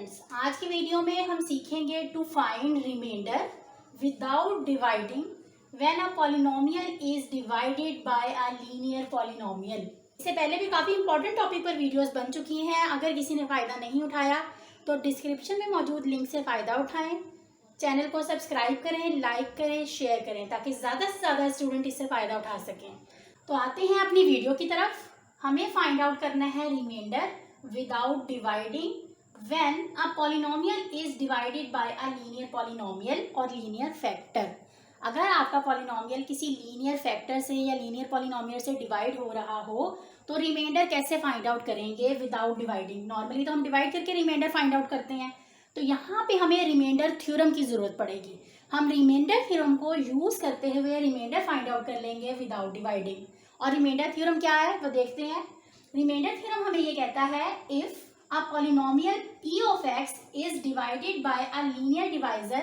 Students, आज की video में हम सीखेंगे to find remainder without dividing when a polynomial is divided by a linear polynomial. इससे पहले भी काफ़ी इंपॉर्टेंट टॉपिक पर वीडियोस बन चुकी हैं। अगर किसी ने फ़ायदा नहीं उठाया तो डिस्क्रिप्शन में मौजूद लिंक से फ़ायदा उठाएं। चैनल को सब्सक्राइब करें, लाइक करें, शेयर करें ताकि ज़्यादा से ज़्यादा स्टूडेंट इससे फ़ायदा उठा सकें। तो आते हैं अपनी वीडियो की तरफ। हमें फाइंड आउट करना है remainder without dividing when a polynomial is divided by a linear polynomial और linear factor। अगर आपका पॉलिनोमियल किसी लीनियर फैक्टर से या लीनियर पॉलिनोमियल से डिवाइड हो रहा हो तो रिमाइंडर कैसे फाइंड आउट करेंगे विदाउट डिवाइडिंग। नॉर्मली तो हम डिवाइड करके रिमाइंडर फाइंड आउट करते हैं, तो यहाँ पे हमें रिमाइंडर थ्योरम की ज़रूरत पड़ेगी। हम रिमाइंडर थ्योरम को यूज़ करते हुए रिमाइंडर फाइंड आउट कर लेंगे विदाउट डिवाइडिंग। और रिमाइंडर थ्योरम क्या है वो देखते हैं। रिमाइंडर थ्योरम हमें ये कहता है if a polynomial p of x is divided by a linear divisor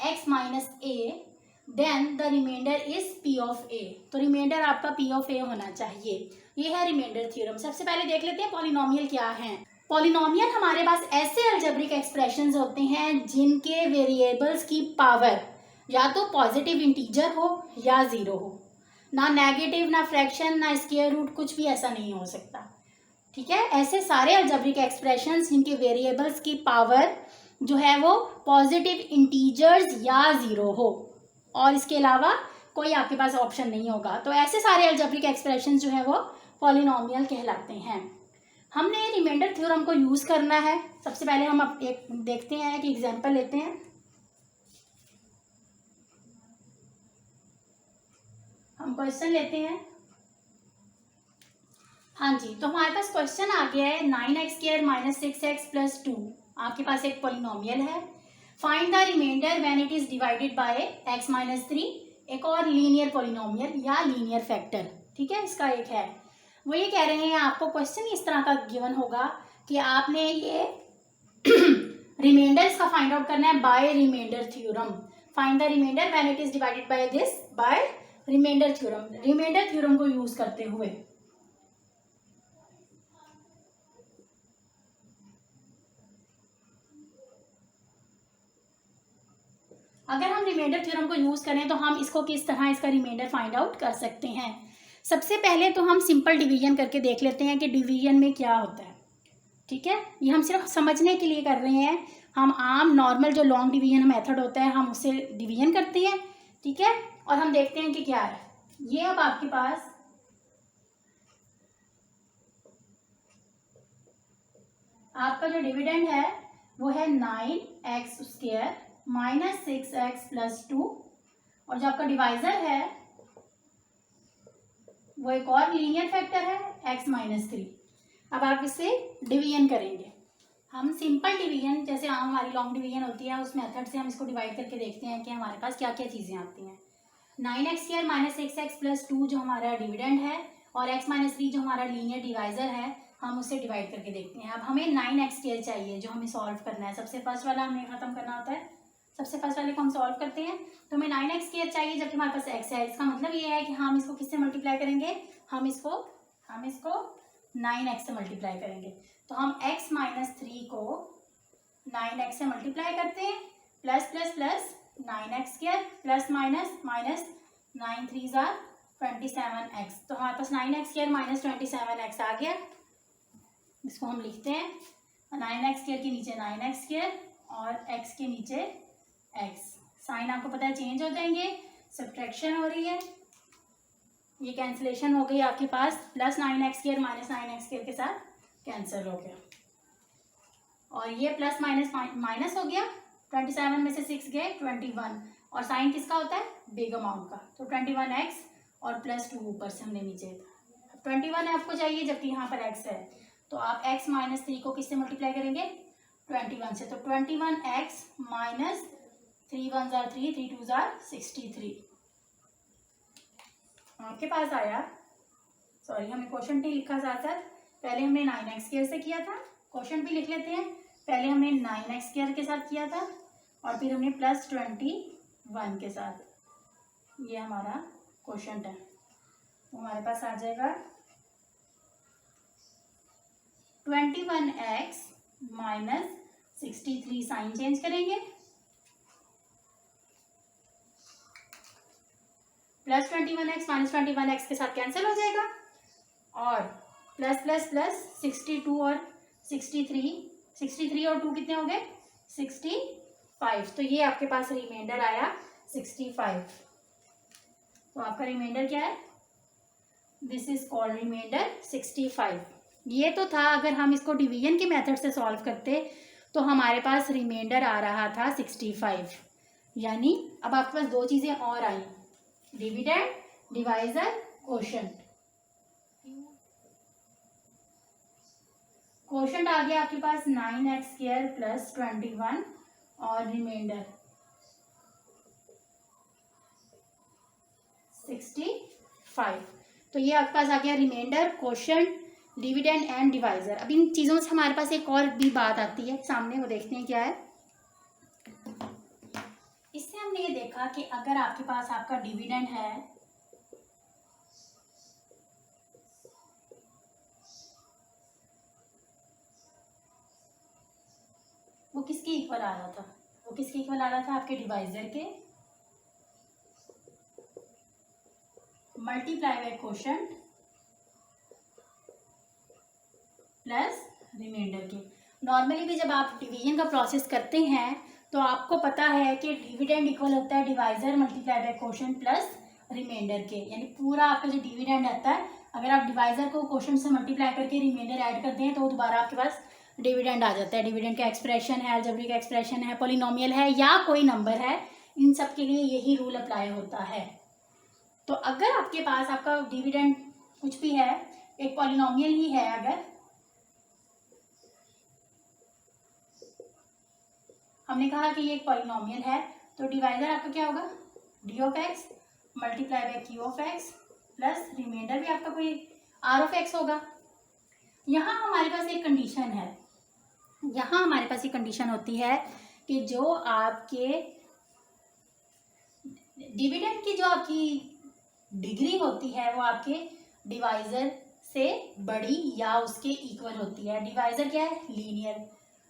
x minus a then the remainder is p of a। तो रिमाइंडर आपका p of a होना चाहिए। ये है रिमाइंडर थ्योरम। सबसे पहले देख लेते हैं पॉलिनोमियल क्या है। पॉलिनोमियल हमारे पास ऐसे अलजेब्रिक एक्सप्रेशंस होते हैं जिनके वेरिएबल्स की पावर या तो पॉजिटिव इंटीजर हो या ज़ीरो हो, ना नेगेटिव, ना फ्रैक्शन, ना स्क्वायर रूट, कुछ भी ऐसा नहीं हो सकता। ठीक है, ऐसे सारे अलजेब्रिक एक्सप्रेशंस जिनके वेरिएबल्स की पावर जो है वो पॉजिटिव इंटीजर्स या ज़ीरो हो और इसके अलावा कोई आपके पास ऑप्शन नहीं होगा, तो ऐसे सारे अलजेब्रिक एक्सप्रेशंस जो है वो पॉलिनोमियल कहलाते हैं। हमने रिमाइंडर थ्योरम को यूज़ करना है। सबसे पहले हम अब एक देखते हैं कि एग्जांपल लेते हैं। हम क्वेश्चन लेते हैं। हाँ जी, तो हमारे पास क्वेश्चन आ गया है 9x² - 6x + 2। आपके पास एक पॉलिनोमियल है। Find the remainder when it is divided by x - 3। एक और लीनियर पॉलिनोमियल या लीनियर फैक्टर, ठीक है, इसका एक है। वो ये कह रहे हैं आपको क्वेश्चन इस तरह का गिवन होगा कि आपने ये रिमाइंडर्स का फाइंड आउट करना है by remainder theorem. Find the remainder when it is divided by this by remainder theorem. Remainder theorem को यूज करते हुए अगर हम रिमाइंडर थ्योरम को यूज़ करें तो हम इसको किस तरह इसका रिमाइंडर फाइंड आउट कर सकते हैं। सबसे पहले तो हम सिंपल डिवीजन करके देख लेते हैं कि डिवीजन में क्या होता है। ठीक है, ये हम सिर्फ समझने के लिए कर रहे हैं। हम आम नॉर्मल जो लॉन्ग डिवीजन मेथड होता है हम उससे डिवीजन करते हैं, ठीक है, और हम देखते हैं कि क्या है ये। अब आपके पास आपका जो डिविडेंड है वो है 9x² - 6x + 2 और जो आपका डिवाइजर है वो एक और लीनियर फैक्टर है x - 3। अब आप इससे डिवीजन करेंगे। हम सिंपल डिवीजन जैसे हमारी लॉन्ग डिवीजन होती है उस मेथड से हम इसको डिवाइड करके देखते हैं कि हमारे पास क्या क्या चीज़ें आती हैं। 9x² - 6x + 2 जो हमारा डिविडेंड है और x - 3 जो हमारा लीनियर डिवाइजर है, हम उससे डिवाइड करके देखते हैं। अब हमें 9x² चाहिए जो हमें सॉल्व करना है। सबसे फर्स्ट वाला हमें ख़त्म करना होता है। सबसे फर्स्ट वाले को हम सॉल्व करते हैं तो हमें 9x² चाहिए जबकि हमारे पास x है। इसका मतलब ये है कि हम इसको किससे मल्टीप्लाई करेंगे, हम इसको 9x से मल्टीप्लाई करेंगे। तो हम x - 3 को 9x से मल्टीप्लाई करते हैं, plus plus plus 9x² plus minus minus 9 3 ज़ा 27x। तो हमारे पास 9x² - 27x आ गया। इसको हम लिखते हैं 9x² के नीचे 9x² और x के नीचे x। साइन आपको पता है चेंज हो जाएंगे, सब्ट्रैक्शन हो रही है, ये कैंसिलेशन हो गई आपके पास। प्लस 9x² - 9x² के साथ कैंसिल हो गया और ये प्लस माइनस माइनस हो गया। 27 में से 6 गए 21 और साइन किसका होता है, बिग अमाउंट का, तो 21x और प्लस 2 ऊपर से हमने नीचे था। 21 आपको चाहिए जबकि यहाँ पर x है, तो आप x - 3 को किससे मल्टीप्लाई करेंगे, 21 से। तो 21x - 3 1 ज़ा 3 3 2 ज़ा 63 आपके पास आया। सॉरी, हमें क्वेश्चन नहीं लिखा साथ साथ, पहले हमने 9x² से किया था। क्वेश्चन भी लिख लेते हैं। पहले हमने 9x² के साथ किया था और फिर हमने प्लस 21 के साथ। ये हमारा क्वेश्चन है, तो हमारे पास आ जाएगा 21x - 63 साइन चेंज करेंगे, प्लस 21x माइनस 21x के साथ कैंसिल हो जाएगा, और प्लस प्लस प्लस 62 और 63 और 2 कितने हो गए 65। तो ये आपके पास रिमाइंडर आया 65। तो आपका रिमाइंडर क्या है, दिस इज कॉल्ड रिमाइंडर 65। ये तो था अगर हम इसको डिवीजन के मेथड से सॉल्व करते तो हमारे पास रिमाइंडर आ रहा था 65। यानी अब आपके पास दो चीजें और आई, डिविडेंड, डिवाइजर, कोशेंट। कोशेंट आ गया आपके पास 9x² प्लस 21 और रिमाइंडर 65। तो ये आपके पास आ गया remainder, quotient, dividend and divisor. अब इन चीज़ों से हमारे पास एक और भी बात आती है सामने, वो देखते हैं क्या है। इससे हमने ये देखा कि अगर आपके पास आपका डिविडेंड है वो किसके इक्वल आ रहा था, वो किसके इक्वल आ रहा था, आपके डिवाइजर के multiply by quotient plus remainder के। नॉर्मली भी जब आप डिवीजन का प्रोसेस करते हैं तो आपको पता है कि डिविडेंड इक्वल होता है divisor multiply by quotient plus remainder के। यानी पूरा आपका जो डिविडेंड आता है, अगर आप डिवाइजर को कोशेंट से मल्टीप्लाई करके रिमाइंडर ऐड करते हैं तो दोबारा आपके पास डिविडेंड आ जाता है। डिविडेंड का एक्सप्रेशन है, अलजेब्रिक एक्सप्रेशन है, पॉलिनोमियल है या कोई नंबर है, इन सब के लिए यही रूल अप्लाई होता है। तो अगर आपके पास आपका डिविडेंड कुछ भी है, एक पॉलिनोमियल ही है, अगर हमने कहा कि ये एक पॉलिनोमियल है, तो डिवाइजर आपका क्या होगा, d of x multiply by q of x plus remainder भी आपका कोई आर ऑफ एक्स होगा। यहाँ हमारे पास एक कंडीशन है, यहाँ हमारे पास एक कंडीशन होती है कि जो आपके डिविडेंड की जो आपकी डिग्री होती है वो आपके डिवाइजर से बड़ी या उसके इक्वल होती है। डिवाइजर क्या है, लीनियर।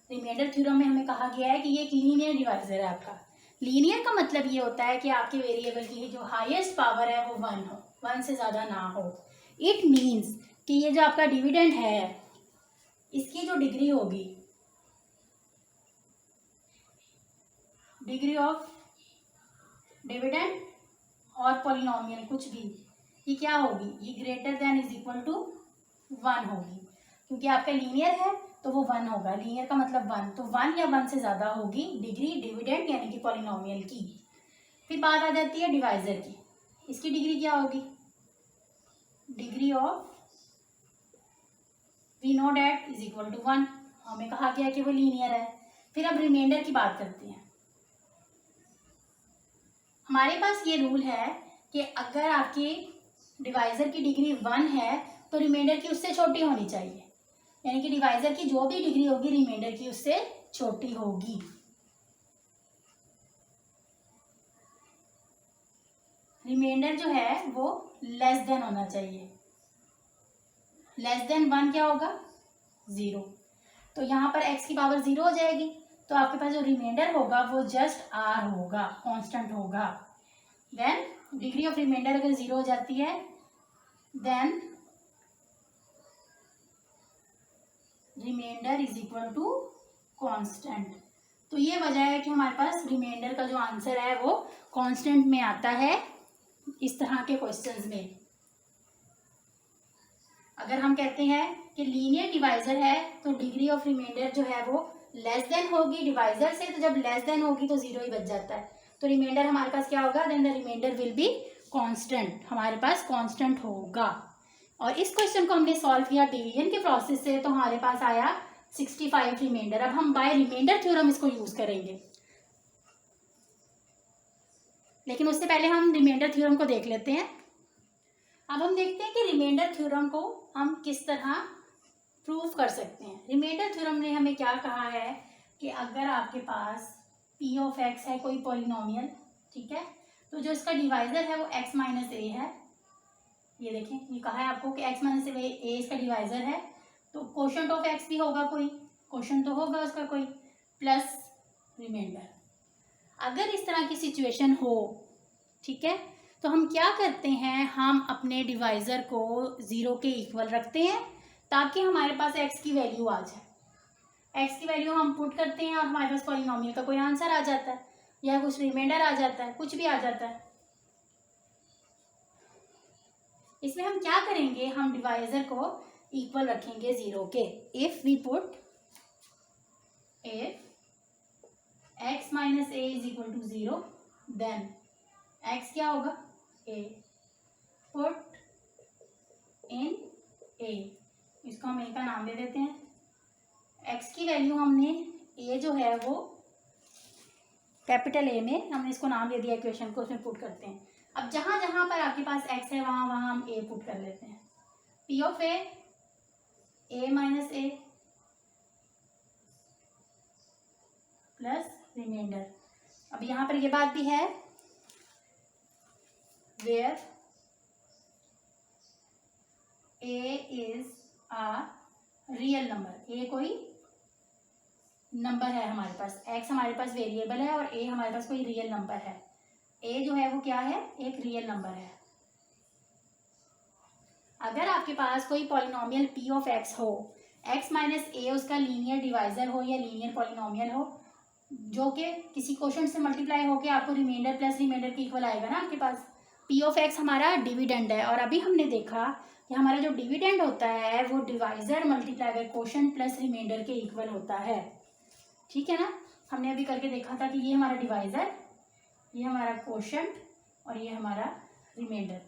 रिमाइंडर थ्योरम में हमें कहा गया है कि ये एक लीनियर डिवाइजर है आपका। लीनियर का मतलब ये होता है कि आपके वेरिएबल की जो हाईएस्ट पावर है वो 1 हो, 1 से ज़्यादा ना हो। इट मीन्स कि ये जो आपका डिविडेंड है इसकी जो डिग्री होगी, डिग्री ऑफ डिविडेंड और पॉलिनोमियल कुछ भी, ये क्या होगी, ये greater than is equal to 1 होगी। क्योंकि आपका लीनियर है तो वो 1 होगा, लीनियर का मतलब 1, तो 1 या 1 से ज़्यादा होगी डिग्री डिविडेंड यानी कि पॉलिनोमियल की। फिर बात आ जाती है डिवाइजर की, इसकी डिग्री क्या होगी, degree of we know that is equal to 1, हमें कहा गया कि वो लीनियर है। फिर अब रिमाइंडर की बात करते हैं। हमारे पास ये रूल है कि अगर आपकी डिवाइजर की डिग्री 1 है तो रिमाइंडर की उससे छोटी होनी चाहिए, यानी कि डिवाइजर की जो भी डिग्री होगी रिमाइंडर की उससे छोटी होगी। रिमाइंडर जो है वो लेस देन होना चाहिए, लेस देन 1 क्या होगा, 0। तो यहाँ पर x की पावर 0 हो जाएगी, तो आपके पास जो रिमाइंडर होगा वो जस्ट r होगा, कांस्टेंट होगा। देन डिग्री ऑफ रिमाइंडर अगर 0 हो जाती है then remainder is equal to constant. तो ये वजह है कि हमारे पास रिमाइंडर का जो आंसर है वो कांस्टेंट में आता है इस तरह के क्वेश्चंस में। अगर हम कहते हैं कि लीनियर डिवाइजर है तो डिग्री ऑफ रिमाइंडर जो है वो लेस देन होगी डिवाइजर से, तो जब लेस देन होगी तो 0 ही बच जाता है, तो रिमाइंडर हमारे पास क्या होगा, then the remainder will be constant, हमारे पास कांस्टेंट होगा। और इस क्वेश्चन को हमने सॉल्व किया डिवीजन के प्रोसेस से, तो हमारे पास आया 65 रिमाइंडर। अब हम बाय रिमाइंडर थ्योरम इसको यूज करेंगे, लेकिन उससे पहले हम रिमाइंडर थ्योरम को देख लेते हैं। अब हम देखते हैं कि रिमाइंडर थ्योरम को हम किस तरह प्रूव कर सकते हैं। रिमाइंडर थ्योरम ने हमें क्या कहा है कि अगर आपके पास p ऑफ x है कोई पॉलिनोमियल, ठीक है, तो जो इसका डिवाइजर है वो x माइनस ए है। ये देखें, ये कहा है आपको कि x माइनस ए इसका डिवाइजर है, तो कोशेंट ऑफ x भी होगा कोई, कोशेंट तो होगा उसका कोई, प्लस रिमाइंडर। अगर इस तरह की सिचुएशन हो, ठीक है, तो हम क्या करते हैं, हम अपने डिवाइज़र को 0 के इक्वल रखते हैं ताकि हमारे पास x की वैल्यू आ जाए। x की वैल्यू हम पुट करते हैं और हमारे पास पॉलिनोमियल का कोई आंसर आ जाता है या कुछ रिमाइंडर आ जाता है, कुछ भी आ जाता है। इसमें हम क्या करेंगे, हम डिवाइज़र को इक्वल रखेंगे 0 के। If we put if x minus a is equal to 0 then x क्या होगा, a, पुट इन a, इसको हम a का नाम दे देते हैं। x की वैल्यू हमने a जो है वो कैपिटल A में हमने इसको नाम दे दिया इक्वेशन को, उसमें पुट करते हैं। अब जहाँ जहाँ पर आपके पास x है वहाँ वहाँ हम a पुट कर लेते हैं। p of a minus a plus remainder. अब यहाँ पर ये बात भी है where a is a real number, a कोई नंबर है हमारे पास, x हमारे पास वेरिएबल है और a हमारे पास कोई रियल नंबर है। a जो है वो क्या है, एक रियल नंबर है। अगर आपके पास कोई पॉलिनोमियल p ऑफ x हो, x माइनस a उसका लीनियर डिवाइजर हो या लीनियर पॉलिनोमियल हो, जो कि किसी क्वेश्चन से मल्टीप्लाई होकर आपको रिमाइंडर प्लस रिमाइंडर के इक्वल आएगा ना आपके पास। p ऑफ x हमारा डिविडेंड है और अभी हमने देखा कि हमारा जो डिविडेंड होता है वो divisor multiply by quotient plus remainder के इक्वल होता है, ठीक है ना। हमने अभी करके देखा था कि ये हमारा डिवाइजर, ये हमारा क्वोशंट और ये हमारा रिमाइंडर।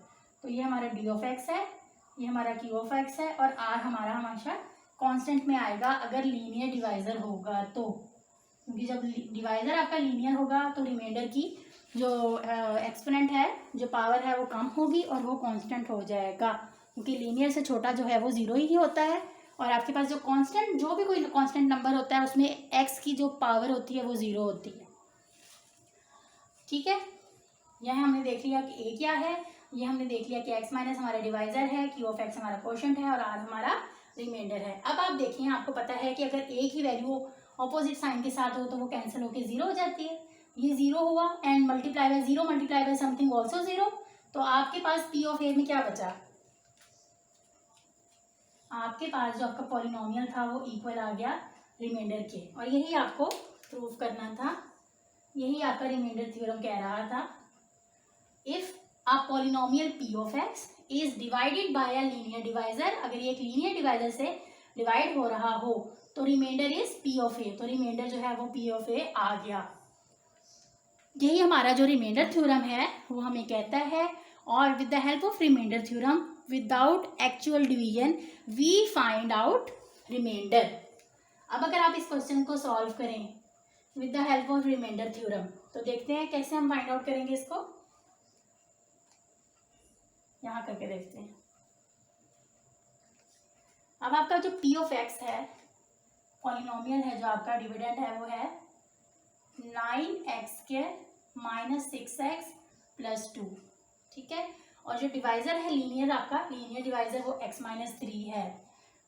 तो ये हमारा d ऑफ x है, ये हमारा q ऑफ x है और r हमारा हमेशा कांस्टेंट में आएगा अगर लीनियर डिवाइजर होगा तो, क्योंकि जब डिवाइजर आपका लीनियर होगा तो रिमाइंडर की जो एक्सपोनेंट है, जो पावर है वो कम होगी और वो कांस्टेंट हो जाएगा, क्योंकि लीनियर से छोटा जो है वो 0 ही होता है और आपके पास जो कांस्टेंट, जो भी कोई कांस्टेंट नंबर होता है उसमें x की जो पावर होती है वो 0 होती है, ठीक है। यह हमने देख लिया कि a क्या है, ये हमने देख लिया कि x माइनस हमारा डिवाइजर है, q ऑफ x हमारा क्वोशंट है और r हमारा रिमाइंडर है। अब आप देखिए, आपको पता है कि अगर a की वैल्यू ऑपोजिट साइन के साथ हो तो वो कैंसिल होकर 0 हो जाती है। ये 0 हुआ and multiply by 0 multiply by something also 0, तो आपके पास p ऑफ a में क्या बचा, आपके पास जो आपका पॉलिनोमियल था वो इक्वल आ गया रिमाइंडर के। और यही आपको प्रूव करना था, यही आपका रिमाइंडर थ्योरम कह रहा था। If a polynomial p of x is divided by a linear divisor, अगर ये एक लीनियर डिवाइजर से डिवाइड हो रहा हो तो remainder is p of a, तो रिमाइंडर जो है वो p ऑफ a आ गया। यही हमारा जो रिमाइंडर थ्योरम है वो हमें कहता है। और with the help of remainder theorem without actual division we find out remainder. अब अगर आप इस क्वेश्चन को सॉल्व करें with the help of remainder theorem तो देखते हैं कैसे हम फाइंड आउट करेंगे इसको। यहाँ करके देखते हैं। अब आपका जो p ऑफ x है, पॉलिनोमियल है, जो आपका डिविडेंड है वो है 9x² माइनस 6x प्लस 2, ठीक है। और जो डिवाइजर है लीनियर, आपका लीनियर डिवाइजर वो x माइनस 3 है।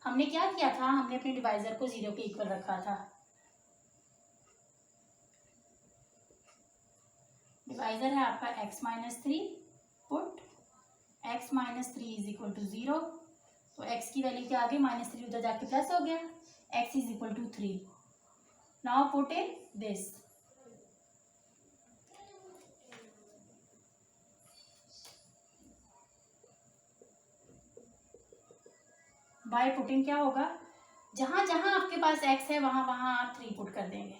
हमने क्या किया था, हमने अपने डिवाइजर को 0 के इक्वल रखा था। डिवाइजर है आपका x minus 3, put x minus 3 is equal to 0, तो x की वैल्यू क्या आ गई, -3 उधर जाके प्लस हो गया, x is equal to 3। Now put in this, by putting क्या होगा, जहां जहां आपके पास x है वहां वहां आप 3 पुट कर देंगे।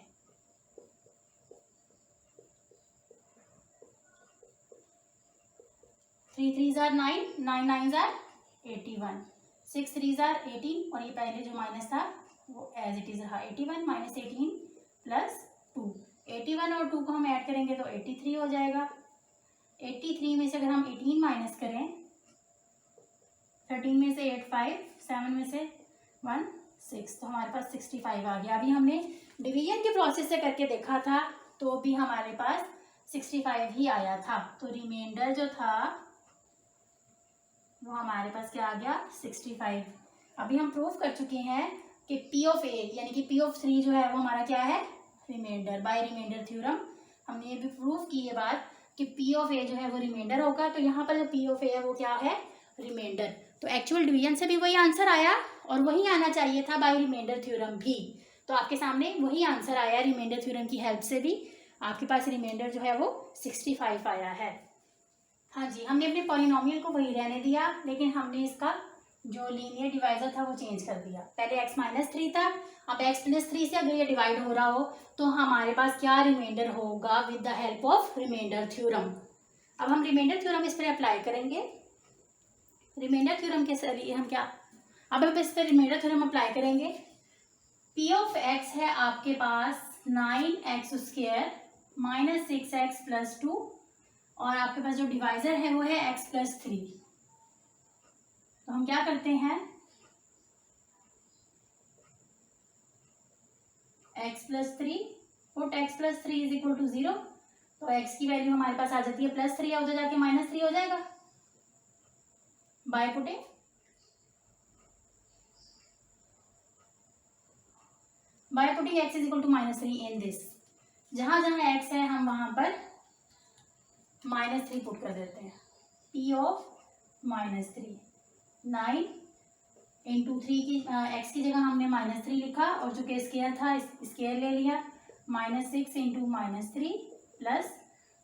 Three 3s are 9, 9 9s are 81, 6 3s are 18 और ये पहले जो माइनस था वो एज इट इज रहा, 81 माइनस 18 प्लस 2। 81 और 2 को हम ऐड करेंगे तो 83 हो जाएगा। 83 में से अगर हम 18 माइनस करें, 13 में से 8 5, 7 में से 1 6, तो हमारे पास 65 आ गया। अभी हमने डिवीजन के प्रोसेस से करके देखा था तो भी हमारे पास 65 ही आया था, तो रिमाइंडर जो था वो हमारे पास क्या आ गया, 65। अभी हम प्रूव कर चुके हैं कि p ऑफ a यानी कि p ऑफ 3 जो है वो हमारा क्या है, रिमाइंडर बाय रिमाइंडर थ्योरम हमने ये भी प्रूव की ये बात कि पी ऑफ ए जो है वो रिमाइंडर होगा। तो यहाँ पर जो पी ऑफ ए है वो क्या है, रिमाइंडर। तो एक्चुअल डिवीजन से भी वही आंसर आया और वही आना चाहिए था बाय रिमाइंडर थ्योरम भी। तो आपके सामने वही आंसर आया रिमाइंडर थ्योरम की हेल्प से भी। आपके पास रिमाइंडर जो है वो 65 आया है। हाँ जी, हमने अपने पॉलिनोमियल को वही रहने दिया, लेकिन हमने इसका जो लीनियर डिवाइजर था वो चेंज कर दिया। पहले x-3 था, अब x+3 से अगर ये डिवाइड हो रहा हो तो हमारे पास क्या रिमाइंडर होगा with the help of remainder theorem. अब हम रिमाइंडर थ्योरम इस पर अप्लाई करेंगे। रिमाइंडर थ्योरम के जरिए हम क्या, अब हम इस पर रिमाइंडर थ्योरम अप्लाई करेंगे। p ऑफ x है आपके पास 9x² - 6x + 2 और आपके पास जो डिवाइजर है वो है x+3। तो हम क्या करते हैं, x+3 पुट x+3 = 0। तो x की वैल्यू हमारे पास आ जाती है +3 या उधर जाके -3 हो जाएगा by putting x = -3 in this. जहां जहां x है हम वहां पर -3 पुट कर देते हैं। p ऑफ -3 9 × 3 की x की जगह हमने -3 लिखा और जो कि स्क्वायर था स्क्वायर ले लिया। -6 × -3 +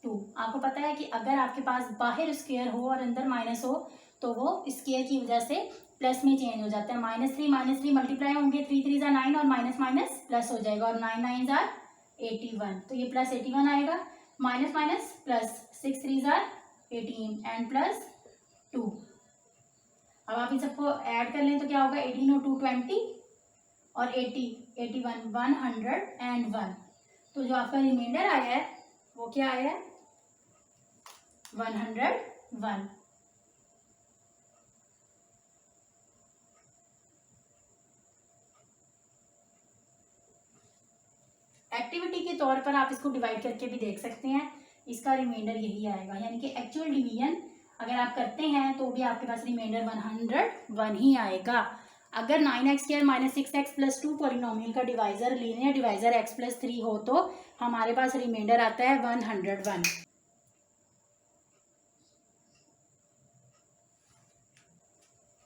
2। आपको पता है कि अगर आपके पास बाहर स्क्वायर हो और अंदर माइनस हो तो वो स्क्वायर की वजह से प्लस में चेंज हो जाता है। -3 मल्टीप्लाई होंगे, 3 3 = 9 और माइनस माइनस प्लस हो जाएगा और 9 9 = 81। तो ये +81 आएगा, माइनस माइनस प्लस, 6 3 = 18 एंड +2। अब आप इन सबको ऐड कर लें तो क्या होगा, 18 और 2 20 और 80 81 101। तो जो आपका रिमाइंडर आया है वो क्या आया है, 101। एक्टिविटी के तौर पर आप इसको डिवाइड करके भी देख सकते हैं, इसका रिमाइंडर यही आएगा। यानी कि एक्चुअल डिवीजन अगर आप करते हैं तो भी आपके पास रिमाइंडर 101 ही आएगा। अगर 9x² - 6x + 2 पॉलिनोमियल का डिवाइजर लीनियर डिवाइजर x+3 हो तो हमारे पास रिमाइंडर आता है 101।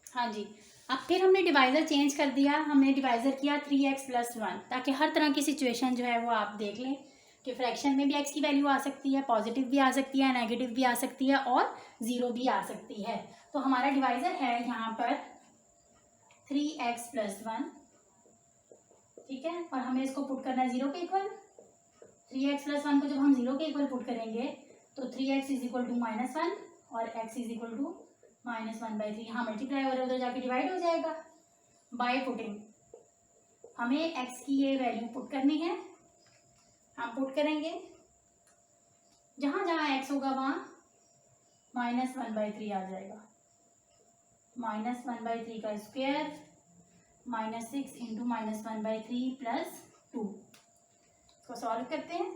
हाँ जी, अब फिर हमने डिवाइजर चेंज कर दिया, हमने डिवाइजर किया 3x + 1 ताकि हर तरह की सिचुएशन जो है वो आप देख लें कि फ्रैक्शन में भी x की वैल्यू आ सकती है, पॉजिटिव भी आ सकती है, नेगेटिव भी आ सकती है और 0 भी आ सकती है। तो हमारा डिवाइजर है यहाँ पर 3x + 1, ठीक है, और हमें इसको पुट करना है 0 के इक्वल। 3x + 1 को जब हम 0 के इक्वल पुट करेंगे तो 3x = -1 और x = -1/3। यहाँ मल्टीप्लाई हो रहा है, उधर जाके डिवाइड हो जाएगा बाय पुटिंग। हमें x की ये वैल्यू पुट करनी है, हम पुट करेंगे, जहां जहां x होगा वहां -1/3 आ जाएगा। -1/3 का स्क्वायर -6 × -1/3 + 2। इसको सॉल्व करते हैं।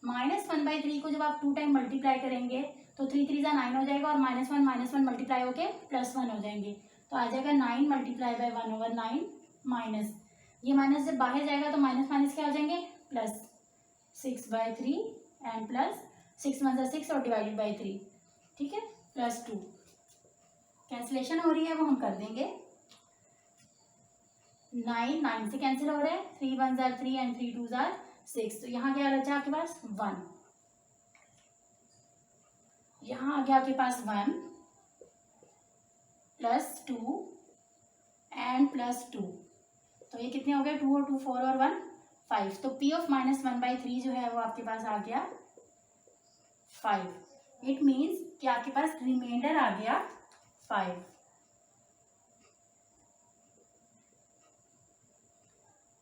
-1/3 को जब आप 2 टाइम मल्टीप्लाई करेंगे तो 3 3 = 9 हो जाएगा और -1 मल्टीप्लाई होके +1 हो जाएंगे। तो आ जाएगा 9 × 1/9 माइनस, ये माइनस जब बाहर जाएगा तो माइनस माइनस क्या हो जाएंगे, +6/3 एंड +6 1 = 6 और डिवाइडेड बाई 3, ठीक है, +2। कैंसिलेशन हो रही है वो हम कर देंगे। 9 9 से कैंसिल हो रहा है, 3 1 = 3 एंड 3 2 = 6। तो यहाँ क्या बचा आपके पास 1, यहाँ आ गया आपके पास 1 +2 एंड +2। तो ये कितने हो गए, 2 और 2 4 और 1 5। तो p ऑफ -1/3 जो है वो आपके पास आ गया 5। इट मीन्स कि आपके पास रिमाइंडर आ गया 5।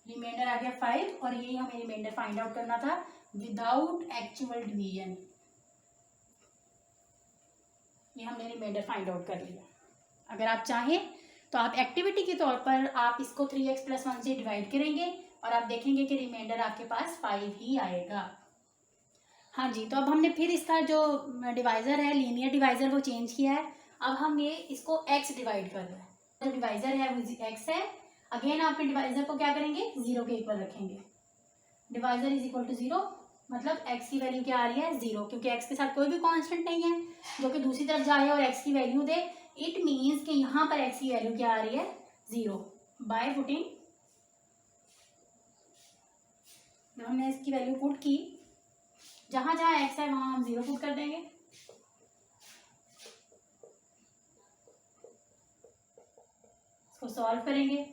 रिमाइंडर आ गया 5 और ये हमें रिमाइंडर फाइंड आउट करना था विदाउट एक्चुअल डिवीजन। ये हमने रिमाइंडर फाइंड आउट कर लिया। अगर आप चाहें तो आप एक्टिविटी के तौर पर आप इसको 3x + 1 से डिवाइड करेंगे और आप देखेंगे कि रिमाइंडर आपके पास 5 ही आएगा। हाँ जी, तो अब हमने फिर इसका जो डिवाइजर है लीनियर डिवाइजर वो चेंज किया है। अब हम ये इसको x डिवाइड कर रहे हैं, जो डिवाइजर है वो x है। अगेन आपने डिवाइजर को क्या करेंगे, 0 के इक्वल रखेंगे। डिवाइजर इज इक्वल टू 0, मतलब x की वैल्यू क्या आ रही है 0, क्योंकि x के साथ कोई भी कांस्टेंट नहीं है जो कि दूसरी तरफ जाए और x की वैल्यू दे। इट मीन्स कि यहाँ पर x की वैल्यू क्या आ रही है 0। बाय पुटिंग, हमने इसकी वैल्यू पुट की, जहां जहां x है वहां हम 0 पुट कर देंगे। इसको सॉल्व करेंगे,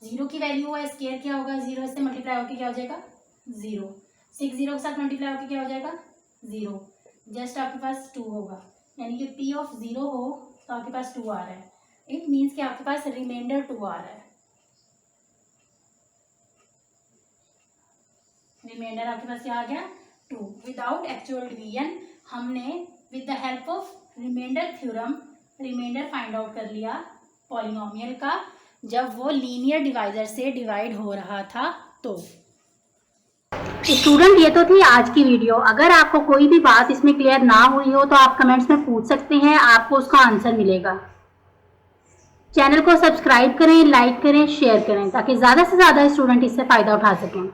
0 की वैल्यू है, स्केयर क्या होगा 0, इससे मल्टीप्लाई होकर क्या हो जाएगा 0, 6 0 के साथ मल्टीप्लाई होकर क्या हो जाएगा 0, जस्ट आपके पास 2 होगा, यानी कि p ऑफ 0 हो तो आपके पास 2 आ रहा है। इट मीन्स कि आपके पास रिमाइंडर 2 आ रहा है। रिमाइंडर आपके पास क्या आ गया 2 विदाउट एक्चुअल डिवीजन। हमने with the help of remainder theorem remainder find out कर लिया पॉलिनोमियल का, जब वो लीनियर डिवाइजर से डिवाइड हो रहा था। तो स्टूडेंट, ये तो थी आज की वीडियो। अगर आपको कोई भी बात इसमें क्लियर ना हुई हो तो आप कमेंट्स में पूछ सकते हैं, आपको उसका आंसर मिलेगा। चैनल को सब्सक्राइब करें, लाइक करें, शेयर करें ताकि ज़्यादा से ज़्यादा स्टूडेंट इससे फ़ायदा उठा सकें।